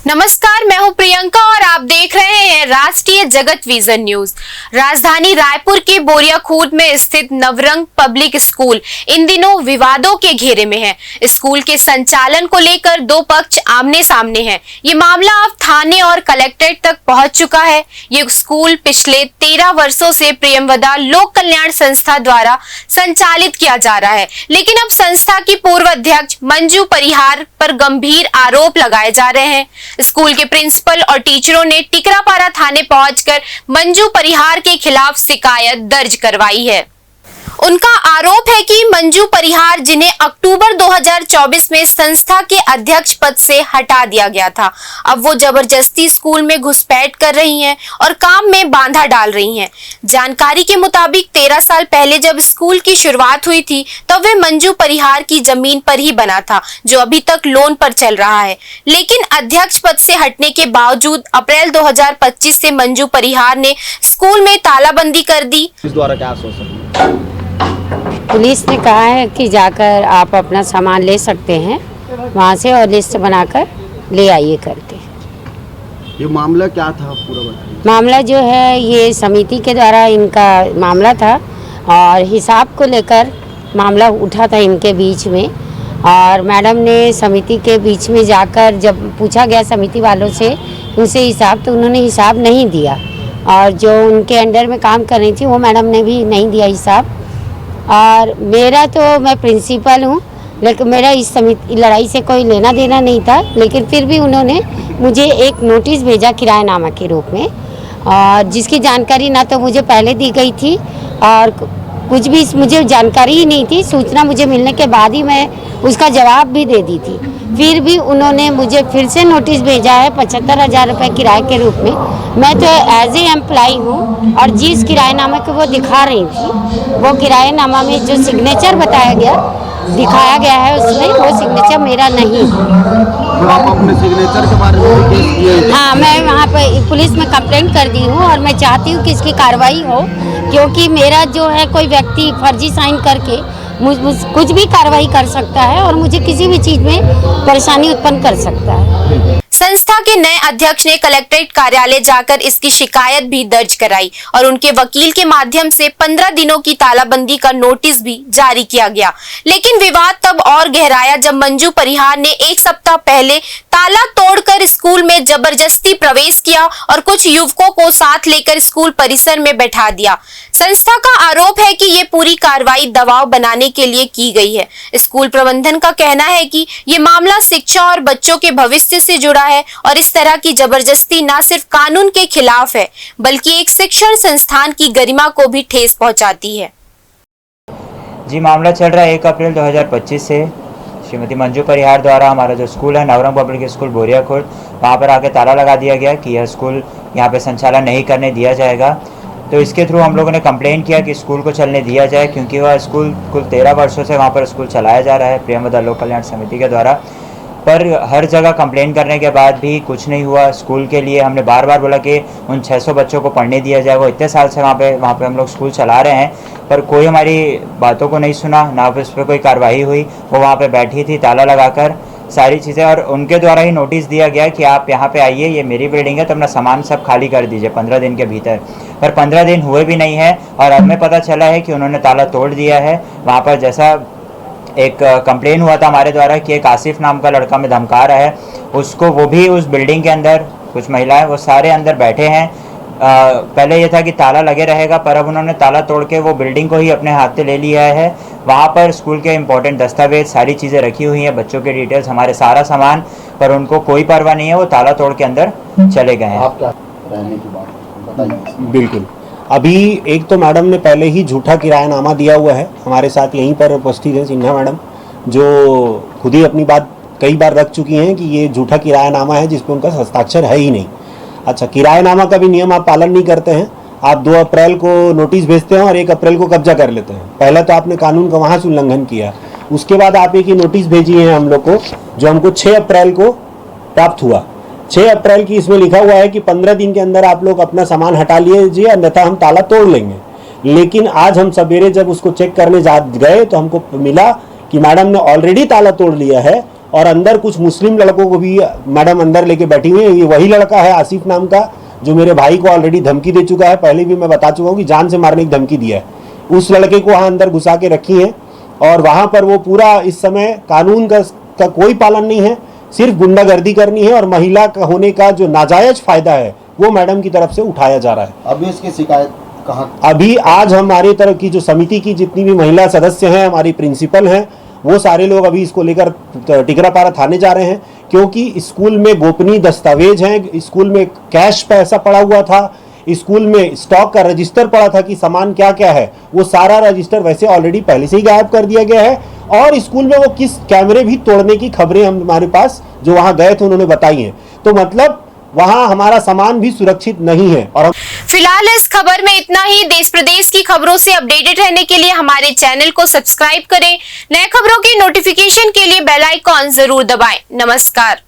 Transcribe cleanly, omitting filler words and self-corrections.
नमस्कार, मैं हूं प्रियंका और आप देख रहे हैं राष्ट्रीय जगत विजन न्यूज। राजधानी रायपुर के बोरिया खूर्द में स्थित नवरंग पब्लिक स्कूल इन दिनों विवादों के घेरे में है। स्कूल के संचालन को लेकर दो पक्ष आमने सामने हैं। ये मामला अब थाने और कलेक्ट्रेट तक पहुंच चुका है। ये स्कूल पिछले 13 वर्षों से प्रियमवदा लोक कल्याण संस्था द्वारा संचालित किया जा रहा है, लेकिन अब संस्था की पूर्व अध्यक्ष मंजू परिहार पर गंभीर आरोप लगाए जा रहे हैं। स्कूल के प्रिंसिपल और टीचरों ने टिकरापारा थाने पहुंचकर मंजू परिहार के खिलाफ शिकायत दर्ज करवाई है। उनका आरोप है कि मंजू परिहार, जिन्हें अक्टूबर 2024 में संस्था के अध्यक्ष पद से हटा दिया गया था, अब वो जबरदस्ती स्कूल में घुसपैठ कर रही हैं और काम में बाधा डाल रही हैं। जानकारी के मुताबिक 13 साल पहले जब स्कूल की शुरुआत हुई थी तब वे मंजू परिहार की जमीन पर ही बना था, जो अभी तक लोन पर चल रहा है। लेकिन अध्यक्ष पद से हटने के बावजूद अप्रैल 2025 से मंजू परिहार ने स्कूल में तालाबंदी कर दी। इस द्वारा क्या आश्वासन? पुलिस ने कहा है कि जाकर आप अपना सामान ले सकते हैं वहाँ से और लिस्ट बनाकर ले आइए करके। ये मामला क्या था पूरा बताइए। मामला जो है ये समिति के द्वारा इनका मामला था और हिसाब को लेकर मामला उठा था इनके बीच में, और मैडम ने समिति के बीच में जाकर जब पूछा गया समिति वालों से उनसे हिसाब, तो उन्होंने हिसाब नहीं दिया, और जो उनके अंडर में काम कर रही थी वो मैडम ने भी नहीं दिया हिसाब। और मेरा तो, मैं प्रिंसिपल हूँ, लेकिन मेरा इस समिति लड़ाई से कोई लेना देना नहीं था, लेकिन फिर भी उन्होंने मुझे एक नोटिस भेजा किरायानामा के रूप में, और जिसकी जानकारी ना तो मुझे पहले दी गई थी और कुछ भी मुझे जानकारी ही नहीं थी। सूचना मुझे मिलने के बाद ही मैं उसका जवाब भी दे दी थी। फिर भी उन्होंने मुझे फिर से नोटिस भेजा है 75,000 रुपये किराए के रूप में। मैं तो एज ए एम्प्लॉई हूँ, और जिस किरायानामा को वो दिखा रही थी, वो किरायानामा में जो सिग्नेचर दिखाया गया है उसमें वो सिग्नेचर मेरा नहीं। तो आप अपने सिग्नेचर के बारे में केस किए? हाँ, मैं वहाँ पर पुलिस में कंप्लेंट कर दी हूँ और मैं चाहती हूँ कि इसकी कार्रवाई हो, क्योंकि मेरा जो है कोई व्यक्ति फर्जी साइन करके कुछ भी कार्रवाई कर सकता है और मुझे किसी भी चीज में परेशानी उत्पन्न कर सकता है। संस्था के नए अध्यक्ष ने कलेक्ट्रेट कार्यालय जाकर इसकी शिकायत भी दर्ज कराई और उनके वकील के माध्यम से 15 दिनों की तालाबंदी का नोटिस भी जारी किया गया। लेकिन विवाद तब और गहराया जब मंजू परिहार ने एक सप्ताह पहले ताला तोड़कर स्कूल में जबरदस्ती प्रवेश किया और कुछ युवकों को साथ लेकर स्कूल परिसर में बैठा दिया। संस्था का आरोप है कि ये पूरी कार्रवाई दबाव बनाने के लिए की गई है। स्कूल प्रबंधन का कहना है कि ये मामला शिक्षा और बच्चों के भविष्य से जुड़ा है और इस तरह की जबरदस्ती न सिर्फ कानून के खिलाफ है, बल्कि एक शिक्षण संस्थान की गरिमा को भी ठेस पहुंचाती है। जी, मामला चल रहा है 1 अप्रैल 2025 से। श्रीमती मंजू परिहार द्वारा हमारा जो स्कूल है नवरंग पब्लिक स्कूल बोरिया खुर्द, वहाँ पर आके ताला लगा दिया गया कि यह स्कूल यहाँ पे संचालन नहीं करने दिया जाएगा। तो इसके थ्रू हम लोगों ने कंप्लेन किया कि स्कूल को चलने दिया जाए, क्योंकि वह स्कूल कुल 13 वर्षों से वहाँ पर स्कूल चलाया जा रहा है प्रियमवदा लोक कल्याण समिति के द्वारा। पर हर जगह कंप्लेन करने के बाद भी कुछ नहीं हुआ। स्कूल के लिए हमने बार बार बोला कि उन 600 बच्चों को पढ़ने दिया जाए। वो इतने साल से वहाँ पे हम लोग स्कूल चला रहे हैं, पर कोई हमारी बातों को नहीं सुना, ना उस पर कोई कार्रवाई हुई। वो वहाँ पे बैठी थी ताला लगाकर सारी चीज़ें, और उनके द्वारा ही नोटिस दिया गया कि आप यहाँ पे आइए, ये मेरी बिल्डिंग है, तो अपना सामान सब खाली कर दीजिए 15 दिन के भीतर। पर 15 दिन हुए भी नहीं है और हमें पता चला है कि उन्होंने ताला तोड़ दिया है। वहाँ पर जैसा एक कंप्लेन हुआ था हमारे द्वारा कि एक आसिफ नाम का लड़का में धमका रहा है उसको, वो भी उस बिल्डिंग के अंदर कुछ महिलाएं वो सारे अंदर बैठे हैं। पहले ये था कि ताला लगे रहेगा, पर अब उन्होंने ताला तोड़ के वो बिल्डिंग को ही अपने हाथ से ले लिया है। वहाँ पर स्कूल के इंपॉर्टेंट दस्तावेज सारी चीज़ें रखी हुई हैं, बच्चों के डिटेल्स, हमारे सारा सामान, पर उनको कोई परवाह नहीं है। वो ताला तोड़ के अंदर चले गए हैं। आप क्या रहने की बात बताइए। बिल्कुल, अभी एक तो मैडम ने पहले ही झूठा किरायानामा दिया हुआ है। हमारे साथ यहीं पर उपस्थित है सिन्हा मैडम, जो खुद ही अपनी बात कई बार रख चुकी हैं कि ये झूठा किरायानामा है जिसपे उनका हस्ताक्षर है ही नहीं। अच्छा, किरायानामा का भी नियम आप पालन नहीं करते हैं। आप 2 अप्रैल को नोटिस भेजते हैं और 1 अप्रैल को कब्जा कर लेते हैं। पहले तो आपने कानून का वहाँ से उल्लंघन किया, उसके बाद आप एक ही नोटिस भेजी है हम लोग को, जो हमको 6 अप्रैल को प्राप्त हुआ। 6 अप्रैल की इसमें लिखा हुआ है कि 15 दिन के अंदर आप लोग अपना सामान हटा लीजिए, अन्यथा हम ताला तोड़ लेंगे। लेकिन आज हम सवेरे जब उसको चेक करने गए तो हमको मिला कि मैडम ने ऑलरेडी ताला तोड़ लिया है और अंदर कुछ मुस्लिम लड़कों को भी मैडम अंदर लेके बैठी हुई है। ये वही लड़का है आसिफ नाम का, जो मेरे भाई को ऑलरेडी धमकी दे चुका है। पहले भी मैं बता चुका हूँ कि जान से मारने की धमकी दिया है। उस लड़के को वहाँ अंदर घुसा के रखी है और वहाँ पर वो पूरा इस समय कानून का कोई पालन नहीं है, सिर्फ गुंडागर्दी करनी है और महिला का होने का जो नाजायज फायदा है वो मैडम की तरफ से उठाया जा रहा है। अभी इसकी शिकायत कहाँ? अभी आज हमारे तरफ की जो समिति की जितनी भी महिला सदस्य हैं, हमारी प्रिंसिपल हैं, वो सारे लोग अभी इसको लेकर टिकरापारा थाने जा रहे हैं, क्योंकि स्कूल में गोपनीय दस्तावेज हैं, स्कूल में कैश पैसा पड़ा हुआ था, स्कूल में स्टॉक का रजिस्टर पड़ा था कि सामान क्या क्या है, वो सारा रजिस्टर वैसे ऑलरेडी पहले से ही गायब कर दिया गया है। और स्कूल में वो किस कैमरे भी तोड़ने की खबरें हमारे पास जो वहां गए थे उन्होंने बताई हैं। तो मतलब वहां हमारा सामान भी सुरक्षित नहीं है। और फिलहाल इस खबर में इतना ही। देश प्रदेश की खबरों से अपडेटेड रहने के लिए हमारे चैनल को सब्सक्राइब करें। नए खबरों की नोटिफिकेशन के लिए बेल आइकॉन जरूर दबाएं। नमस्कार।